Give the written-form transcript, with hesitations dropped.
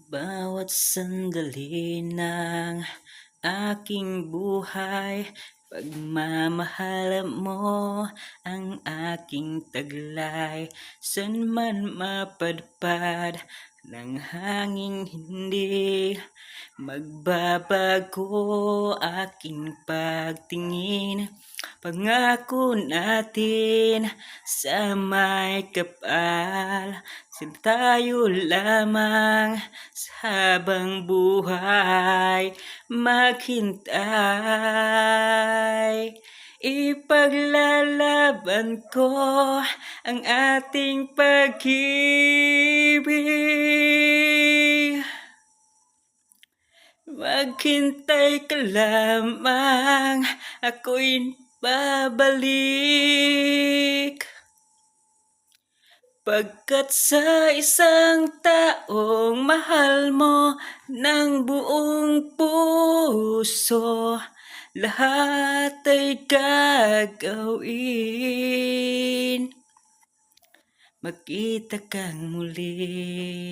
Bawat sandali ng aking buhay, pagmamahal mo ang aking taglay. San man mapadpad ng hanging hindi magbabago aking pagtingin. Pangako natin sa may kapal, sila tayo lamang sa habang buhay maghintay. Ipaglalaban ko ang ating pag-ibig. Maghintay ka lamang, ako'y babalik. Pagkat sa isang taong mahal mo ng buong puso, lahat ay gagawin. Magkita kang muli.